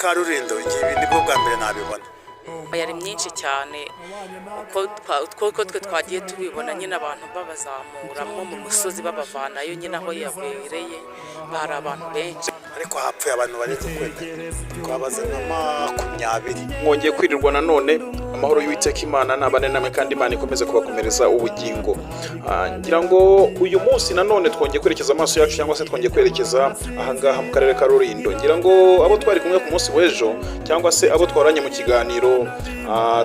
ka Rulindo ngibi nibwo bwa mbere nabibona. yari myinshi cyane uko twe twagiye tubibona nyine abantu babazamuramo mu musozi babavanayo nyine aho yabereye bari abantu benshi ariko hapfuye abantu barenze kwenda twabaze nka 20. mwongeye kwirirwa nanone amahoro y'Uwiteka Imana nabane namwe kandi Imana ikomeze kubakomereza ubugingo. Ngira ngo uyu munsi nanone twongeye kwerekeza amaso yacu cyangwa se twongeye kwerekeza ahangaha mu karere ka Rulindo. Ngira ngo abo twari kumwe ku munsi w'ejo cyangwa se abo twaranye mu kiganiro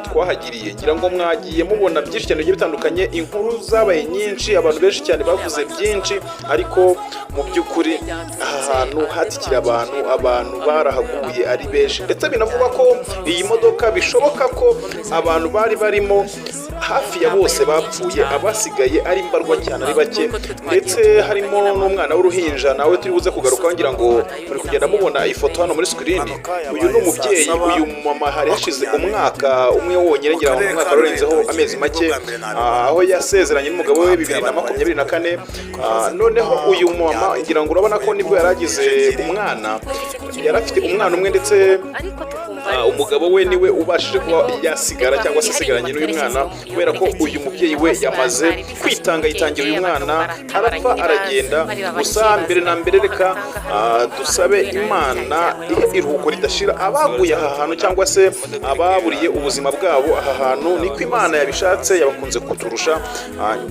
twahagiriye, ngira ngo mwagiye mubona byinshi cyane bigiye bitandukanye, inkuru zabaye nyinshi, abantu benshi cyane bavuze byinshi, ariko mu by'ukuri aha hantu hatikira abantu barahaguye ari benshi, ndetse binavuga ko iyi modoka bishoboka ko abantu bari barimo hafi ya bose bapfuye, abasigaye ari mbarwa cyane ari bake, ndetse harimo n'umwana w'uruhinja nawe turi buze kugaruka. Ngira ngo muri kugenda mubona ifoto hano muri screen. Uyu ni umubyeyi, uyu mama hari hashize umwaka umwe wonyine, ngira ngo umwaka warenzeho amezi make, aho yasezeranye n'umugabo we 2024. Noneho uyu mama ngira ngo urabona ko nibwo yaragize umwana, yarafite umwana umwe, ndetse umugabo we niwe ubashije kuba yasigara cyangwa se asigaranye n'uyu mwana, kubera ko uyu mubyeyi we yamaze kwitanga, yitangira uyu mwana, arapfa aragenda. Gusa mbere na mbere reka dusabe Imana iruhuko ridashira abaguye aha hantu cyangwa se ababuriye ubuzima bwabo aha hantu, niko Imana yabishatse, yabakunze kuturusha.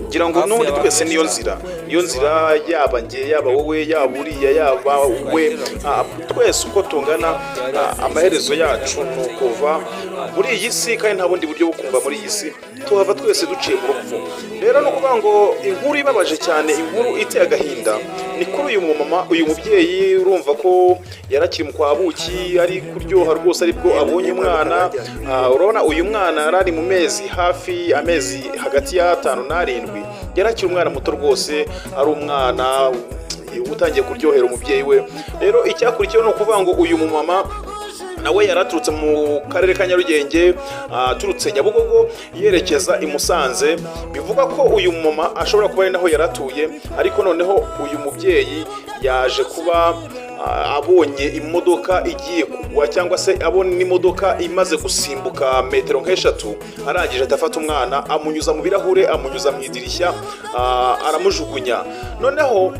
Ngira ngo n'ubundi twese niyo nzira, yaba njye, yaba wowe, yaba uriya, yaba we, twese uko tungana amaherezo yacu ni ukuva muri iyi si, kandi nta bundi buryo bwo kumva muri iyi si, tuhava twese duciye mu rupfu. Rero no kuvuga ngo inkuru ibabaje cyane, inkuru iteye agahinda, ni kuri uyu mumama, uyu mubyeyi. Urumva ko yarakiri mu kwabuki, ari kuryoha rwose aribwo abonye umwana. Urabona uyu mwana yarari mu mezi hafi amezi hagati ya 5 na 7, yarakiri umwana muto rwose, ari umwana utangiye kuryohera umubyeyi we. Rero icyakurikiyeho no kuvuga ngo uyu mumama nawe yaraturutse mu karere ka Nyarugenge, turutse Nyabugogo yerekeza i Musanze. Bivuga ko uyu mama ashobora kuba ari naho yaratuye, ariko noneho uyu mubyeyi yaje kuba abonye imodoka igiye kugwa, cyangwa se abona n'imodoka imaze gusimbuka metero nk'eshatu, arangije atafata umwana, amunyuza mu birahure, amunyuza mu idirishya, aramujugunya. Noneho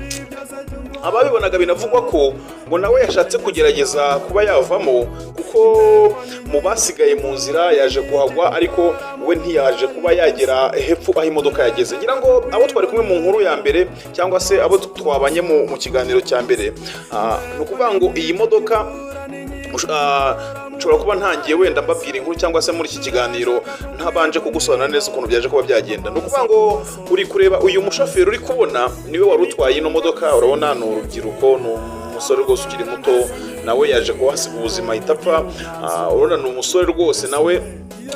ababibonaga binavugwa ko ngo nawe yashatse kugerageza kuba yavamo, kuko mu basigaye mu nzira yaje kuhagwa, ariko we ntiyaje kuba yagera hepfo aho imodoka yageze. Ngira ngo abo twari kumwe mu nkuru ya mbere cyangwa se abo twabanye mu kiganiro cya mbere, ni ukuvuga ngo iyi modoka nshobora kuba ntangiye wenda mbabwira inkuru cyangwa se muri iki kiganiro ntabanje kugusobanura neza ukuntu byaje kuba byagenda. Ni ukuvuga ngo uri kureba uyu mushoferi uri kubona niwe wari utwaye ino modoka. Urabona ni urubyiruko, ni umusore rwose ukiri muto, nawe yaje kuhasiga ubuzima itapfa. Urabona ni umusore rwose nawe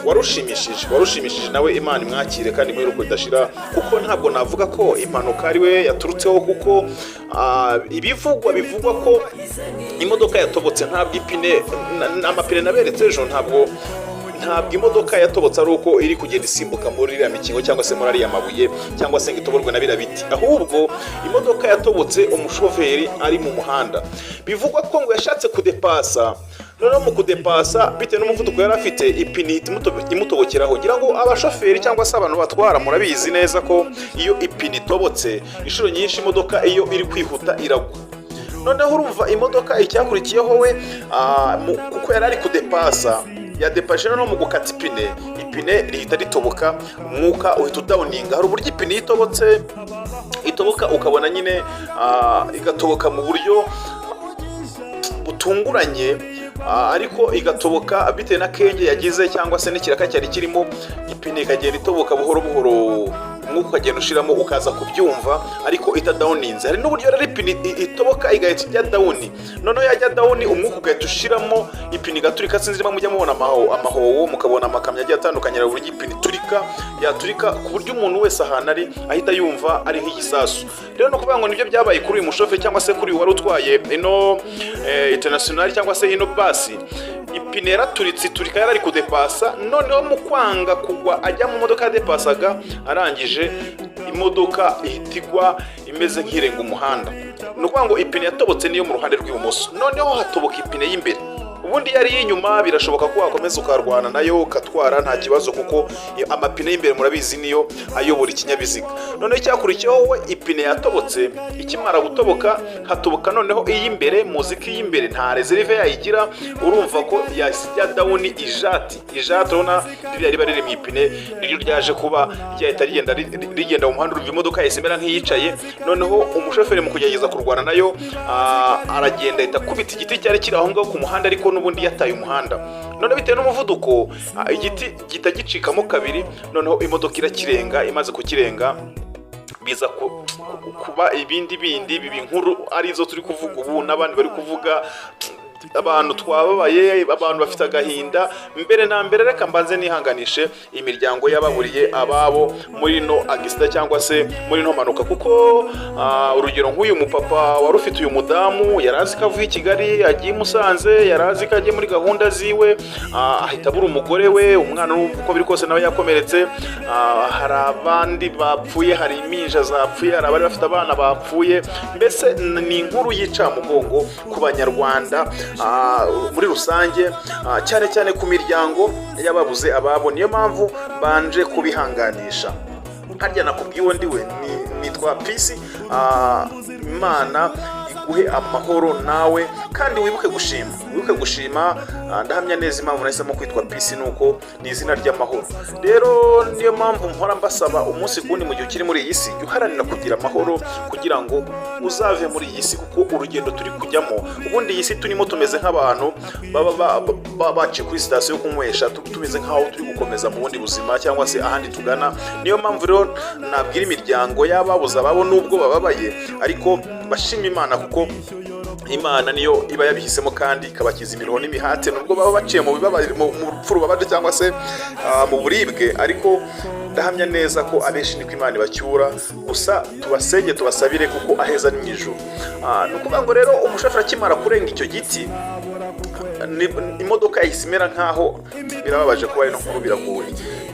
warushimishije nawe, Imana imwakire kandi mwiruko idashira, kuko ntabwo navuga ko impanuka ari we yaturutseho, kuko bivugwa ko imodoka yatobotse. Ntabwo ipine n'amapine naberetse ejo, ntabwo imodoka yatobotse ari uko iri kugenda isimbuka muri iriya mikingo cyangwa se muri ariya mabuye cyangwa se ngo itoborwe na biriya biti, ahubwo imodoka yatobotse umushoferi ari mu muhanda. Bivugwa ko ngo yashatse kudepasa, noneho mu kudepasa bitewe n'umuvuduko yari afite, ipine imutobokeraho. Ngira ngo abashoferi cyangwa se abantu batwara murabizi neza ko iyo ipine itobotse inshuro nyinshi imodoka iyo iri kwihuta iragwa. Noneho urumva imodoka icyakurikiyeho we, kuko yari ari kudepasa, yadepashe no mu gukata ipine rihita ritoboka, umwuka uhita udawuninga. Hari uburyo ipine itoboka ukabona nyine igatoboka mu buryo butunguranye, ariko igatoboka bitewe na kenge yagize cyangwa se n'ikiraka cyari kirimo, ipine ikagenda itoboka buhoro buhoro, umwuka ukagenda ushiramo ukaza kubyumva, ariko itadawuninze. Hari n'uburyo rero ipine itoboka igahita ijya dawuni, noneho yajya dawuni umwuka ugahita ushiramo, ipine igaturika. Sinzi mujya mubona amahowo, mukabona amakamyo agiye atandukanye, ari uburyo ipine yaturika ku buryo umuntu wese ahantu ari ahita yumva ari nk'igisasu. Rero no kuvuga ngo nibyo byabaye kuri uyu mushoferi cyangwa se kuri uyu wari utwaye ino international cyangwa se ino basi. Ipine yaraturitse iturika, yari ari kudepasa, noneho mu kwanga kugwa ajya mu modoka yadepasaga, arangije imodoka ihitigwa imeze nk'irenga umuhanda. Ni ukuvuga ngo ipine yatobotse niyo mu ruhande rw'ibumoso, noneho hatoboka ipine y'imbere. ubundi yari y'inyuma birashoboka ko wakomeza ukarwana nayo ukatwara nta kibazo, kuko amapine y'imbere murabizi niyo ayobora ikinyabiziga. noneho icyakurikiyeho we ipine yatobotse, ikimara gutoboka hatoboka noneho iy'imbere. muzi ko iy'imbere nta reserve yayigira, urumva ko yasijya dawuni ijati urabona ririya riba riri mu ipine niryo ryaje kuba ryahita rigenda mu muhanda, urumva imodoka yahise imera nk'iyicaye. noneho umushoferi mu kugerageza kurwana nayo aragenda ahita akubita igiti cyari kiri aho ngaho ku muhanda, ariko n'ubundi yataye umuhanda. noneho bitewe n'umuvuduko igiti gihita gicikamo kabiri, noneho imodoka irakirenga. imaze kukirenga biza kuba ibindi bibi nkuru arizo turi kuvuga ubu, n'abandi bari kuvuga abantu twababaye, abantu bafite agahinda. mbere na mbere reka mbanze nihanganishe imiryango y'ababuriye ababo muri no agisida cyangwa se muri no manuka, kuko urugero nk'uyu mupapa wari ufite uyu mudamu yarazi ko avuye i Kigali agiye Musanze, yarazi ko agiye muri gahunda ziwe, ahita abura umugore we, umwana uko biri kose nawe yakomeretse. hari abandi bapfuye, hari impinja zapfuye, hari abari bafite abana bapfuye. mbese ni inkuru y'incamugongo ku banyarwanda muri rusange, cyane cyane ku miryango y'ababuze ababo. niyo mpamvu banje kubihanganisha. harya nakubwiwe ndiwe nitwa Peace. Imana iguhe amahoro nawe, kandi wibuke gushima. ndahamya neza impamvu nahisemo kwitwa Peace nuko ni izina ry'amahoro. rero niyo mpamvu mpora mbasaba umunsi kundi mu gihe ukiri muri iyi si uharanira kugira amahoro, kugira ngo uzave muri iyi si, kuko urugendo turi kujyamo ubundi iyi si turimo tumeze nk'abantu baba baciye kuri sitasiyo yo kunywesha, tumeze nk'aho turi gukomeza mu bundi buzima cyangwa se ahandi tugana. niyo mpamvu rero nabwira imiryango y'ababuze ababo nubwo bababaye, ariko bashima Imana, kuko Imana niyo iba yabihisemo kandi ikabakiza imiruho n'imihate, nubwo baba baciye mu rupfu rubabaje cyangwa se mu buribwe. ariko ndahamya neza ko abenshi niko Imana ibacyura. gusa tubasenge tubasabire, kuko aheza ni mu ijuru. ni ukuvuga ngo rero umushoferi akimara kurenga icyo giti, imodoka yahise imera nk'aho, birababaje kuba ino nkuru biragoye,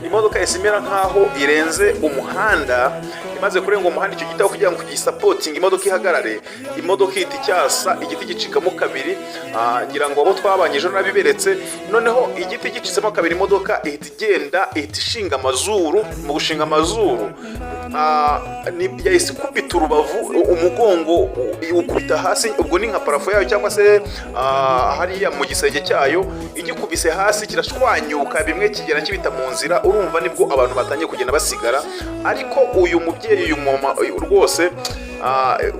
imodoka yahise imera nk'aho irenze umuhanda. imaze kurenga umuhanda icyo giti, aho kugira ngo gisapotinge imodoka ihagarare, imodoka ihita icyasa, igiti gicikamo kabiri. ngira ngo abo twabanye ejo nabiberetse. noneho igiti gicitsemo kabiri, imodoka ihita igenda, ihita ishinga amazuru. mu gushinga amazuru yahise ikubita urubavu, umugongo ukubita hasi. ubwo ni nka parafo yayo cyangwa se hariya mu gisenge cyayo, igikubise hasi kirashwanyuka, bimwe kigera kibita mu nzira. urumva nibwo abantu batangiye kugenda basigara. ariko uyu mubyeyi, uyu mama rwose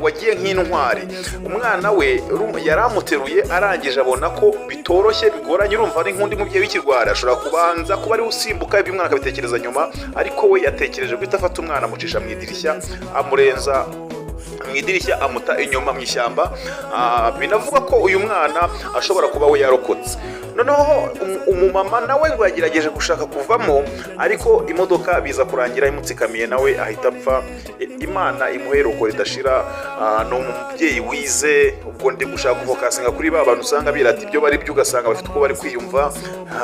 wagiye nk'intwari. umwana we yaramuteruye, arangije abona ko bitoroshye bigoranye. urumva ari nk'undi mubyeyi w'ikirwara, ashobora kubanza kuba ari usimbuka iby'umwana akabitekereza nyuma, ariko we yatekereje guhita afata umwana amucisha mu idirishya, amurenza mu idirishya, amuta inyuma mu ishyamba. binavuga ko uyu mwana ashobora kuba we yarokotse. noneho umumama nawe ngo yagerageje gushaka kuvamo, ariko imodoka biza kurangira imutsikamiye, nawe ahita apfa. Imana imuheruko ridashira. ni umubyeyi wize. ubwo ndi gushaka kuvokasinga kuri ba bantu usanga birata ibyo bari byo, ugasanga bafite uko bari kwiyumva.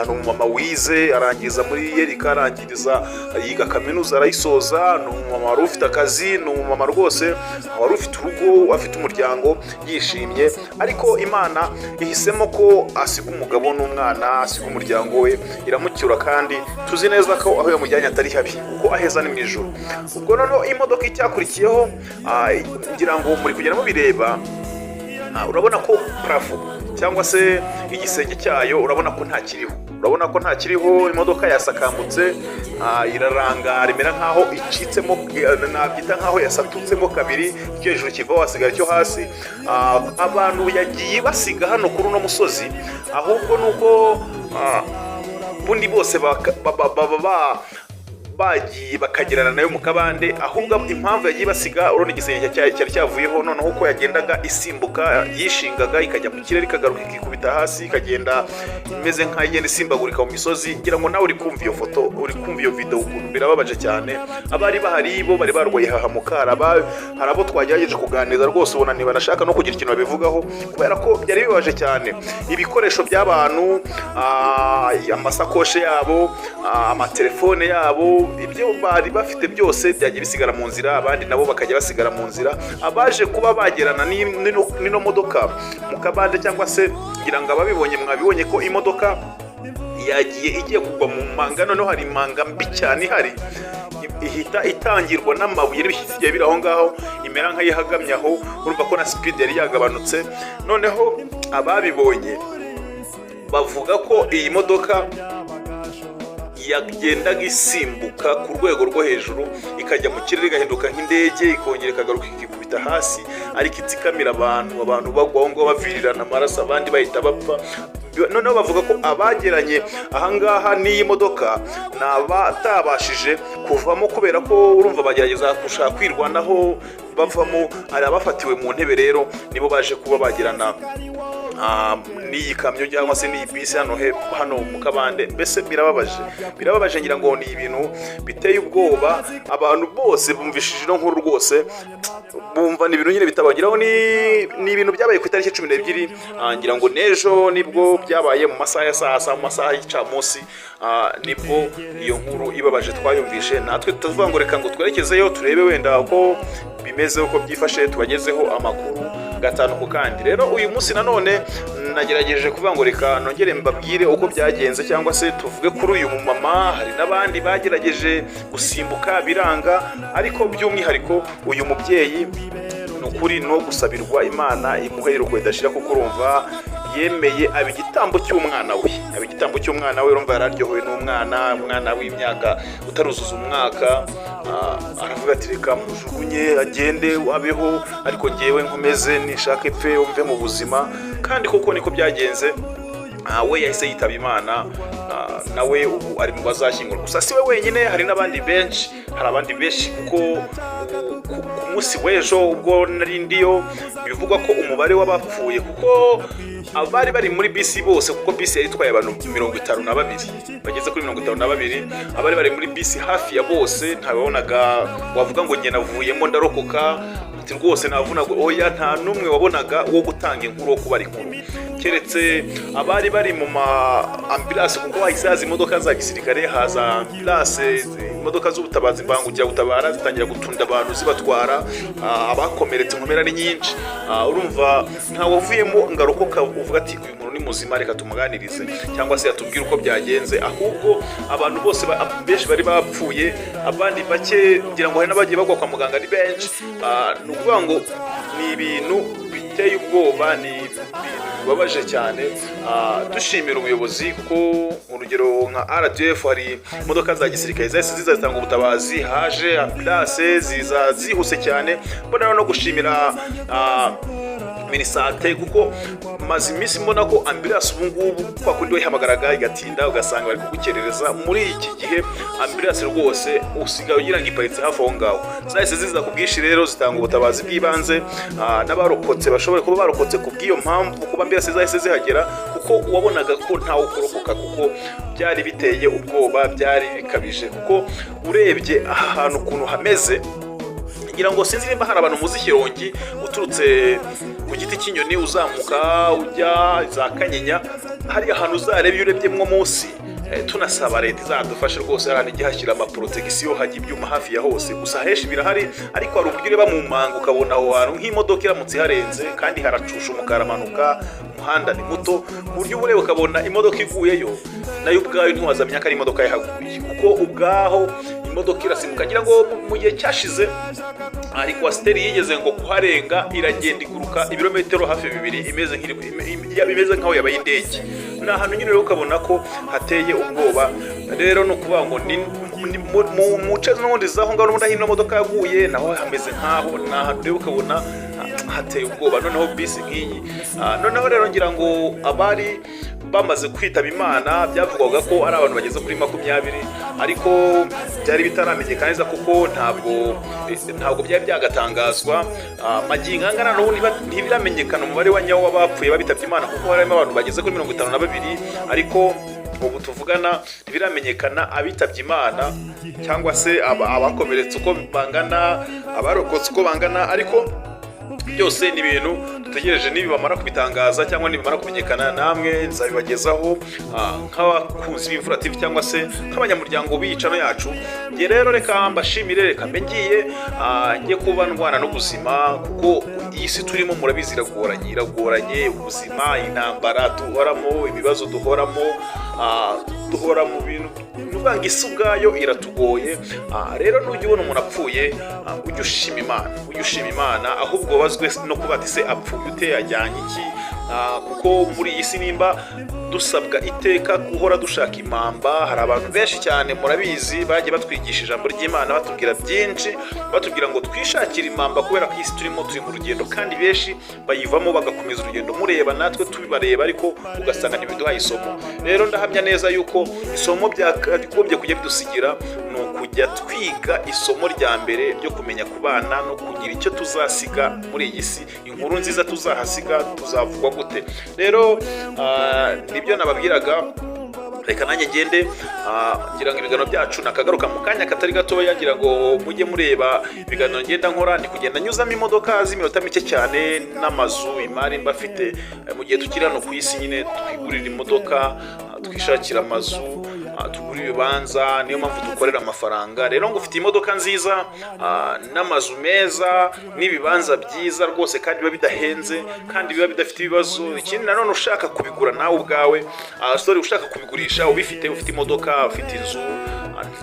ni umumama wize, arangiza muri Yerika, arangiriza yiga kaminuza arayisoza. ni umumama wari ufite akazi, ni umumama rwose wari ufite urugo, afite umuryango, yishimye. ariko Imana ihisemo ko asiga umugabo n'umwana, asiga umuryango we, iramucyura. kandi tuzi neza ko aho yamujyanye atari habi, kuko aheza ni mu ijuru. ubwo noneho imodoka icyakurikiyeho, ngira ngo muri kugenda mubireba, urabona ko parafo cyangwa se igisenge cyayo urabona ko nta kiriho. imodoka yasakambutse, irarangara, imera nk'aho icitsemo, nabyita nk'aho yasatutsemo kabiri. icyo hejuru kiva wasigara icyo hasi. abantu yagiye basiga hano kuri uno musozi, ahubwo nuko bundi bose bagiye bakagerana nayo mu kabande. ahubwo impamvu yagiye basiga, urone igisenge cyari cyavuyeho, noneho uko yagendaga isimbuka, yishingaga ikajya mu kirere, ikagaruka ikikubita hasi, ikagenda imeze nk'ayigenda isimbagurika mu misozi. ngira ngo nawe uri kumva iyo foto, uri kumva iyo video, ukuntu birababaje cyane. abari bahari bo bari barwaye hahamuka. hari abo twagerageje kuganiriza rwose, ubona ntibanashaka no kugira ikintu babivugaho, kubera ko byari bibabaje cyane. ibikoresho by'abantu, amasakoshe yabo, amatelefone yabo, ibyo bari bafite byose byagiye bisigara mu nzira, abandi nabo bakajya basigara mu nzira. Abaje kuba bagerana n'ino modoka mu kabande cyangwa se kugira ngo ababibonye mwabibonye ko imodoka yagiye igiye kugwa mu manga, noneho hari imanga mbi cyane ihari, ihita itangirwa n'amabuye n'ibishyitsi biri aho ngaho, imera nk'ayihagamye aho, urumva ko na speed yari yagabanutse. Noneho ababibonye bavuga ko iyi modoka yagendaga isimbuka ku rwego rwo hejuru, ikajya mu kirere igahinduka nk'indege, ikongera ikagaruka ikikubita hasi, ariko itsikamira abantu bagwa aho ngaho bavirirana amaraso, abandi bahita bapfa. Noneho bavuga ko abageranye ahangaha n'iyi modoka ni abatabashije kuvamo, kubera ko urumva bagerageza gushaka kwirwanaho bavamo, ari abafatiwe mu ntebe, rero nibo baje kuba bagirana n'iyi kamyo cyangwa se n'iyi bisi hano mu kabande. Mbese birababaje, ngira ngo ni ibintu biteye ubwoba. Abantu bose bumvishije ino nkuru rwose bumva ni ibintu nyine bitabagiraho. Ni ibintu byabaye ku itariki 12, ngira ngo n'ejo nibwo byabaye mu masaha ya saa mu masaha y'icamunsi, nibwo iyo nkuru ibabaje twayumvishe. Natwe tuvuga ngo reka ngo twerekezeyo turebe wenda uko bimeze, uko byifashe, tubagezeho amakuru gatanu ku kandi. Rero uyu munsi nanone nagerageje kuvuga ngo reka nongere mbabwire uko byagenze, cyangwa se tuvuge kuri uyu mumama. Hari n'abandi bagerageje gusimbuka biranga, ariko by'umwihariko uyu mubyeyi ni ukuri no gusabirwa Imana imuhe iruhuko ridashira, kuko urumva yemeye aba igitambo cy'umwana we, urumva yararyohewe n'umwana w'imyaka utaruzuza umwaka. Aravuga ati reka mujugunye agende abeho, ariko ngewe nkomeze nishake pfe umve mu buzima. Kandi koko niko byagenze, we yahise yitaba Imana, nawe ubu ari mu bazashyingurwa. Gusa si we wenyine, hari n'abandi benshi, hari abandi benshi, kuko ku munsi w'ejo ubwo nari ndiyo bivugwa ko umubare w'abapfuye, kuko abari bari muri bisi bose, kuko bisi yari itwaye abantu 52, bageze kuri 52, abari bari muri bisi hafi ya bose ntababonaga wavuga ngo nge navuyemo ndarokoka, ati rwose navunaga oya, nta numwe wabonaga wo gutanga inkuru, wo kubara inkuru, keretse abari bari mu ambulance, kuko hahise haza imodoka za gisirikare, haza ambulance, imodoka z'ubutabazi mbangukiragutabara zitangira gutunda abantu zibatwara, abakomeretse nkomera ni nyinshi. Urumva ntawe uvuyemo ngarokoka uvuga ati uyu muntu ni muzima, reka tumuganirize cyangwa se atubwire uko byagenze. Ahubwo abantu bose benshi bari bapfuye, abandi bake ngira ngo hari n'abagiye bagwa kwa muganga ari benshi. Ni ukuvuga ngo ni ibintu biteye ubwoba, ni ibintu bibabaje cyane. Dushimira ubuyobozi, kuko urugero nka RDF hari imodoka za gisirikare zahise ziza zitanga ubutabazi, haje ambulance ziza zihuse cyane. Mbona no gushimira Minisante, kuko maze iminsi mbona ko ambulance ubu ngubu kwa kundi wayihamagaraga igatinda, ugasanga bari kugukerereza. Muri iki gihe ambulance rwose usigaye ugira ngo iparitse hafi aho ngaho, zahise ziza ku bwinshi, rero zitanga ubutabazi bw'ibanze. N'abarokotse bashobora kuba barokotse ku bw'iyo mpamvu, kuba ambulance zahise zihagera, kuko wabonaga ko ntawe ukorokoka, kuko byari biteye ubwoba, byari bikabije. Kuko urebye aha hantu ukuntu hameze, ngira ngo sinzi nimba hari abantu muzi Shyorongi uturutse ku giti cy'inyoni uzamuka ujya za Kanyinya, hari ahantu uzareba iyo urebyemwo munsi. Tunasaba leta izadufashe rwose, hari igihashyira amaprotection, hajya ibyuma hafi ya hose. Gusa henshi birahari, ariko hari uburyo ureba mu manga ukabona aho hantu nk'imodoka iramutse harenze, kandi haracusha umukara amanuka, umuhanda ni muto, ku buryo ureba ukabona imodoka iguyeyo nayo ubwayo ntiwazamenya ko ari imodoka yahaguye, kuko ubwaho imodoka irasimbuka. Ngira ngo mu gihe cyashize hari kwasiteri yigeze ngo kuharenga, iragenda iguruka ibirometero hafi 2, imeze nk'aho yabaye indege. Ni ahantu nyine rero ukabona ko hateye ubwoba. Rero no kuvuga ngo mu muce n'ubundi zaho ngaho n'ubundi hino modoka yaguye, naho hameze nk'aho ni ahantu rero ukabona hateye ubwoba. Noneho bisi nk'iyi, noneho rero ngira ngo abari bamaze kwitaba Imana byavugwaga ko ari abantu bageze kuri 20, ariko byari bitaramenyekana neza, kuko ntabwo byari byagatangazwa. Magingo angana n'ubundi ntibiramenyekana umubare wa nyawo w'abapfuye babitabye Imana, kuko harimo abantu bageze kuri 52, ariko ubu tuvugana ntibiramenyekana abitabye Imana cyangwa se abakomeretse uko bangana, abarokotse uko bangana. Ariko byose ni ibintu dutegereje nibamara kubitangaza cyangwa nibamara kumenyekana namwe nzabibagezaho nk'abakunzi b'Imfura TV cyangwa se nk'abanyamuryango b'iyicano yacu. Nge rero reka mbashimire, reka mbe ngiye kuba ndwana n'ubuzima, kuko iyi si turimo murabizi iragoranye, ubuzima, intambara duhoramo, ibibazo duhoramo, duhora mu bintu nubanga isi ubwayo iratugoye. Rero nujya ubona umuntu apfuye ujye ushima Imana, ahubwo bazwe no kuba ati se apfuye ute, ajyanye iki? Kuko muri iyi si nimba dusabwa iteka guhora dushaka impamba. Hari abantu benshi cyane murabizi bagiye batwigisha ijambo ry'Imana, batubwira byinshi, batubwira ngo twishakire impamba kubera ko isi turi mu rugendo, kandi benshi bayivamo bagakomeza urugendo mureba natwe tubibareba, ariko ugasanga ntibiduhaye isomo. Rero ndahamya neza yuko isomo byakagombye kujya bidusigira ni ukujya twiga isomo rya mbere ryo kumenya kubana no kugira icyo tuzasiga muri iyi si, inkuru nziza tuzahasiga tuzavugwa gute. Rero nibyo nababwiraga, reka nanjye ngende ngira ngo ibiganiro byacu nakagaruka mu kanya katari gatoya, ngira ngo mujye mureba ibiganiro ngenda nkora, ndi kugenda nyuzamo imodoka z'iminota mike cyane n'amazu, imari mbafite mu gihe tukiri hano ku isi nyine twigurira imodoka, twishakira amazu, tugura ibibanza, niyo mpamvu dukorera amafaranga. Rero ngo ufite imodoka nziza n'amazu meza n'ibibanza byiza rwose, kandi biba bidahenze, kandi biba bidafite ibibazo. Ikindi nanone ushaka kubigura nawe ubwawe, ushaka kubigurisha ubifite, ufite imodoka, ufite inzu,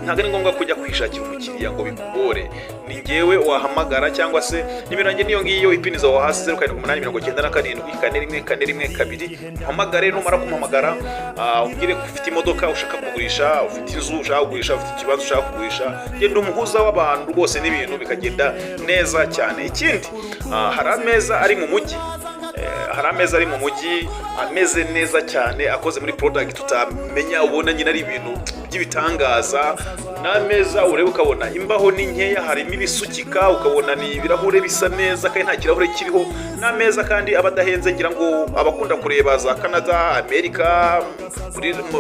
ntabwo ari ngombwa kujya kwishakira umukiriya ngo bikugore. Ni ngewe wahamagara, cyangwa se nimero yanjye niyo ngiyo ipiniza aho hasi 0787941412. Mpamagare, numara kumpamagara umbwire ko ufite imodoka ushaka kugurisha, ufite inzu ushaka kugurisha, ufite ikibazo ushaka kugurisha, genda umuhuza w'abantu rwose n'ibintu bikagenda neza cyane. Ikindi hari ameza ari mu mujyi, ameze neza cyane, akoze muri product tutamenya, ubona nyine ari ibintu by'ibitangaza. N'ameza ureba ukabona imbaho ni nkeya, harimo ibisukika, ukabona ni ibirahure bisa neza kandi nta kirahure kiriho. N'ameza kandi abadahenze, ngira ngo abakunda kureba za Canada, Amerika,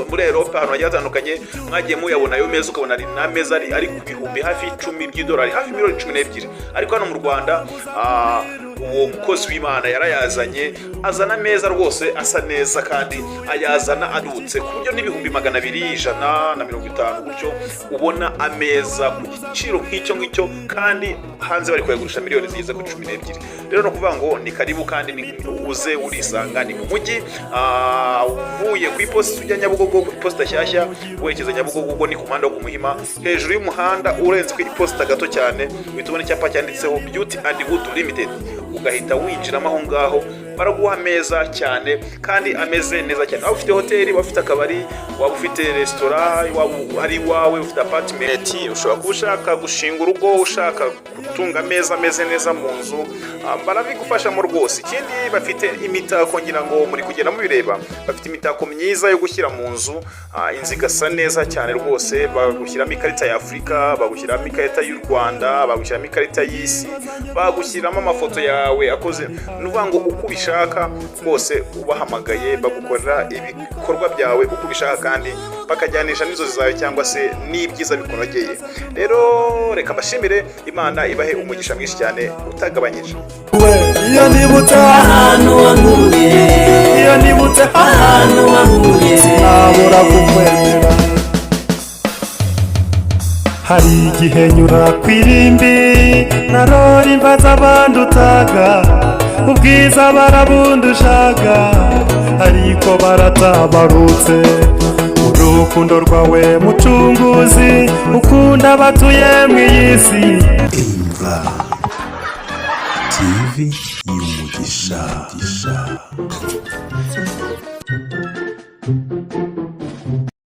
muri Europe, ahantu hagiye hatandukanye mwagiye muyabona ayo meza, ukabona ari n'ameza ari ku bihumbi hafi 10 by'idolari, hafi miliyoni 12. Ariko hano mu Rwanda uwo mukozi w'Imana yarayazanye, azana ameza rwose asa neza, kandi ayazana adutse ku buryo n'ibihumbi 200, 150 gutyo ubona ameza ku giciro nk'icyo, kandi hanze bari kuyagurisha miliyoni zigeze ku 12. Rero no kuvuga ngo ni karibu, kandi ni uze urisanga, ni mu mujyi. Uvuye ku iposita ujya Nyabugogo, ku iposita shyashya werekeza Nyabugogo, ubwo ni ku muhanda wo Muhima, hejuru y'umuhanda urenze ku iposita gato cyane uhita ubona icyapa cyanditseho Beauty and Wood Limited, ugahita winjiramo aho ngaho. Baraguha ameza cyane kandi ameze neza cyane. Waba ufite hoteli, waba ufite akabari, waba ufite restaurant, waba ari wawe ufite apartment, ushobora kuba ushaka gushinga urugo, ushaka gutunga ameza ameze neza mu nzu, barabigufashamo rwose. Ikindi bafite imitako, ngira ngo muri kugenda mubireba, bafite imitako myiza yo gushyira mu nzu, inzu igasa neza cyane rwose. Bagushyiramo ikarita ya Afurika, bagushyiramo ikarita y'u Rwanda, bagushyiramo ikarita y'isi, bagushyiramo amafoto yawe akoze. Nuvuga ngo uko ubishaka rwose ubahamagaye bagukorera ibikorwa byawe uko ubishaka, kandi bakajyanisha n'inzozi zawe cyangwa se n'ibyiza bikunogeye. Rero reka mbashimire, Imana ibahe umugisha mwinshi cyane utagabanyije. Iyo nibutse ahantu wankuye, sinabura kukwemera. Hari igihe nyura kwirimbi, narora imbaza bandutaga, ubwiza barabundushaga, ariko baratabarutse. Urukundo rwawe mucunguzi, ukunda abatuye mu isi. Imva TV y'umugisha.